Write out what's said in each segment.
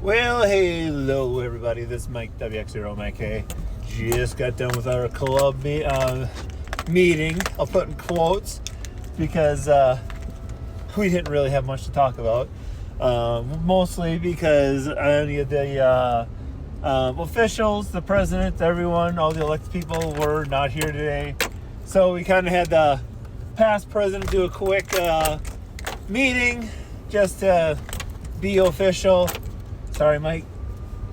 Well, hello everybody. This is Mike WX0MK. Just got done with our club meeting. I'll put in quotes because we didn't really have much to talk about. Mostly because any of the officials, the president, everyone, all the elected people were not here today. So we kind of had the past president do a quick meeting just to be official. Sorry, my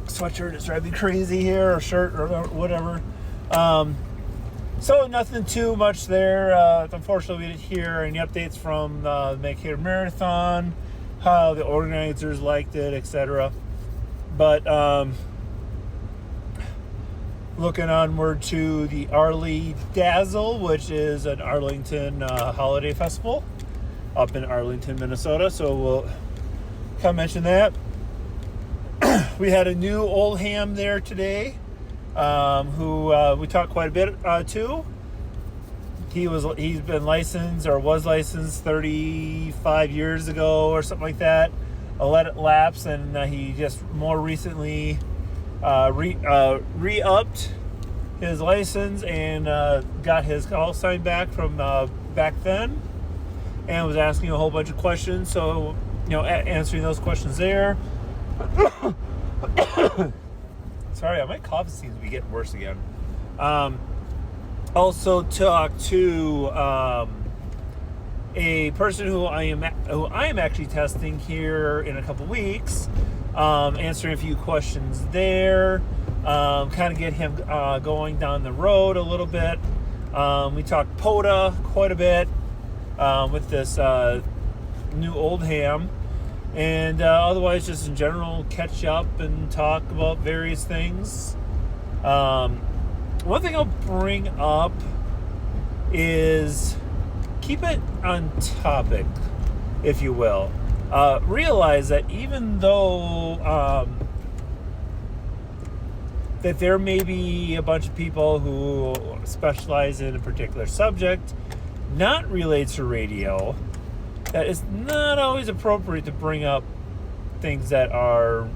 sweatshirt is driving me crazy here, or shirt, or whatever. So nothing too much there. Unfortunately, we didn't hear any updates from the Mankato Marathon, how the organizers liked it, etc. But looking onward to the Arlie Dazzle, which is an Arlington holiday festival up in Arlington, Minnesota. So we'll kind of mention that. We had a new Oldham there today, who we talked quite a bit to. He's been licensed or was licensed 35 years ago or something like that. I let it lapse, and he just more recently re-upped his license and got his call sign back from back then, and was asking a whole bunch of questions. So, answering those questions there. Sorry, my cough seems to be getting worse again. Also talked to a person who I am actually testing here in a couple weeks, answering a few questions there, kind of get him going down the road a little bit. We talked POTA quite a bit with this new Oldham. And otherwise, just in general, catch up and talk about various things. One thing I'll bring up is keep it on topic, if you will. Realize that even though that there may be a bunch of people who specialize in a particular subject, not related to radio, that it's not always appropriate to bring up things that are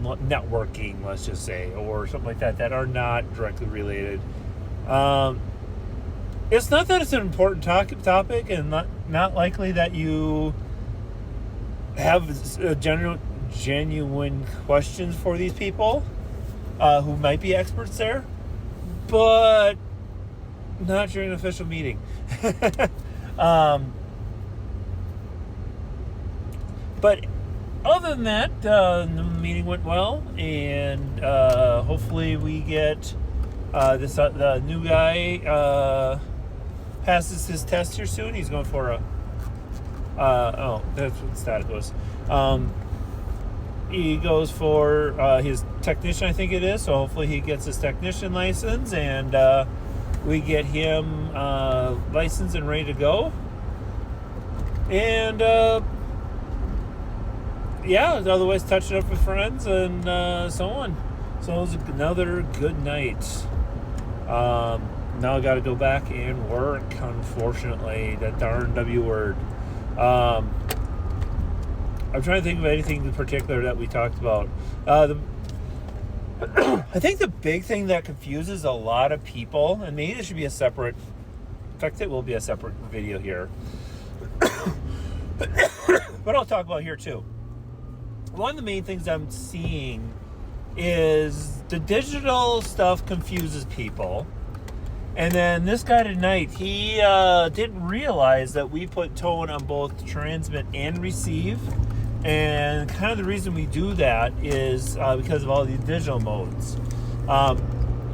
networking, let's just say, or something like that are not directly related. It's not that it's an important topic, and not likely that you have genuine questions for these people who might be experts there, but not during an official meeting. But other than that, the meeting went well, and hopefully we get the new guy passes his test here soon. He's going for that's what static was. He goes for his technician, I think it is. So hopefully he gets his technician license, and we get him licensed and ready to go. And otherwise touching up with friends and so on. So it was another good night. Now I got to go back and work, unfortunately. That darn W word. I'm trying to think of anything in particular that we talked about. I think the big thing that confuses a lot of people, and maybe it should be a separate, in fact, it will be a separate video here, but I'll talk about here too. One of the main things I'm seeing is the digital stuff confuses people. And then this guy tonight, he didn't realize that we put tone on both transmit and receive. And kind of the reason we do that is because of all these digital modes.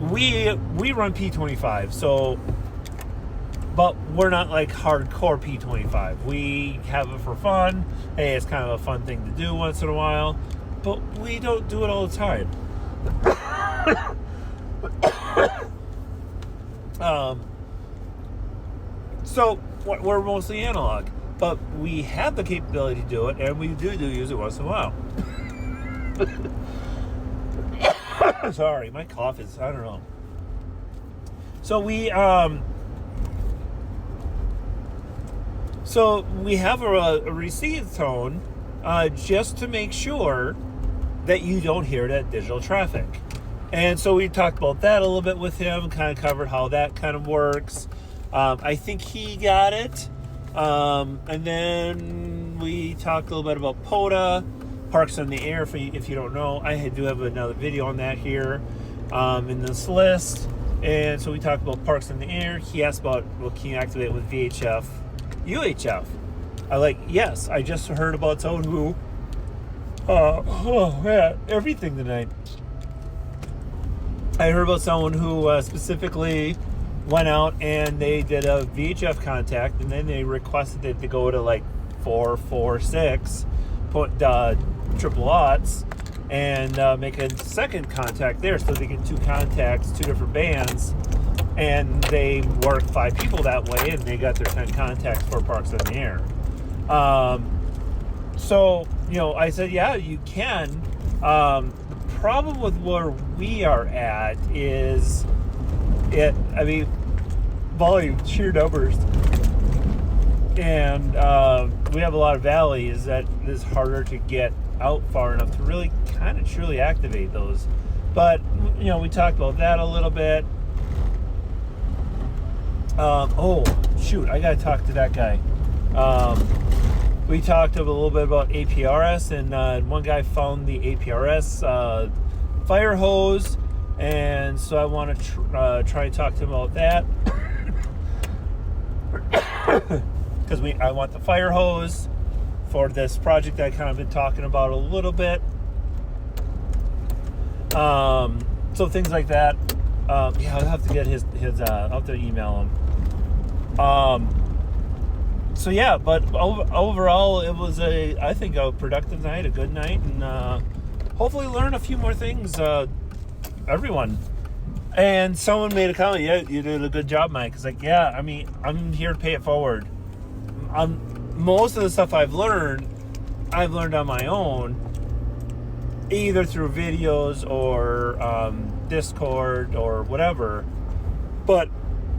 We run P25, so, but we're not like hardcore P25. We have it for fun. Hey, it's kind of a fun thing to do once in a while, but we don't do it all the time. So we're mostly analog, but we have the capability to do it, and we do use it once in a while. Sorry, my cough is, I don't know. So we have a receive tone just to make sure that you don't hear that digital traffic. And so we talked about that a little bit with him, kind of covered how that kind of works. I think he got it. And then we talked a little bit about POTA, Parks on the Air. If you don't know, I do have another video on that here in this list. And so we talked about Parks on the Air. He asked about, well, can you activate with VHF, UHF? Yes, I just heard about someone who, everything tonight. I heard about someone who specifically went out and they did a VHF contact, and then they requested it to go to like 446 triple aughts and make a second contact there, so they get two contacts, two different bands, and they worked 5 people that way, and they got their 10 contacts for Parks on the Air. So, I said, yeah, you can. The problem with where we are at is volume, sheer numbers. And we have a lot of valleys that is harder to get out far enough to really kind of truly activate those. But, we talked about that a little bit. I got to talk to that guy. We talked a little bit about APRS, and one guy found the APRS fire hose, and so I want to try and talk to him about that. Because I want the fire hose for this project that I kind of been talking about a little bit. So things like that. I'll have to get his I'll have to email him. So yeah, but overall it was I think a productive night, a good night, and hopefully learn a few more things, everyone. And someone made a comment, yeah, you did a good job, Mike. It's like, yeah, I'm here to pay it forward. Most of the stuff I've learned on my own, either through videos or Discord or whatever. But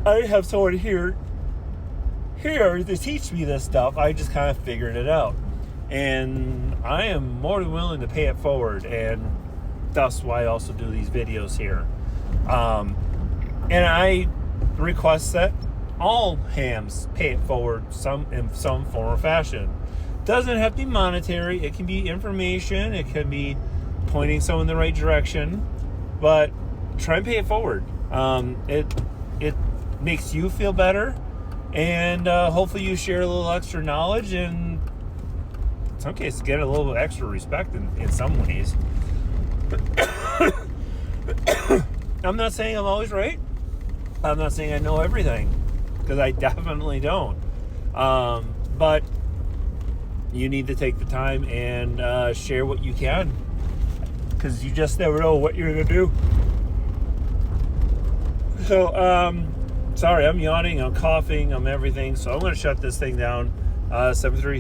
I have someone here to teach me this stuff. I just kind of figured it out, and I am more than willing to pay it forward, and that's why I also do these videos here. And I request that all hams pay it forward in some form or fashion. Doesn't have to be monetary. It can be information. It can be pointing someone in the right direction, but try and pay it forward. It makes you feel better, and hopefully you share a little extra knowledge, and in some cases get a little extra respect in some ways. I'm not saying I'm always right. I'm not saying I know everything, because I definitely don't. But you need to take the time and share what you can, because you just never know what you're going to do. So, sorry, I'm yawning, I'm coughing, I'm everything. So I'm going to shut this thing down. 7-3.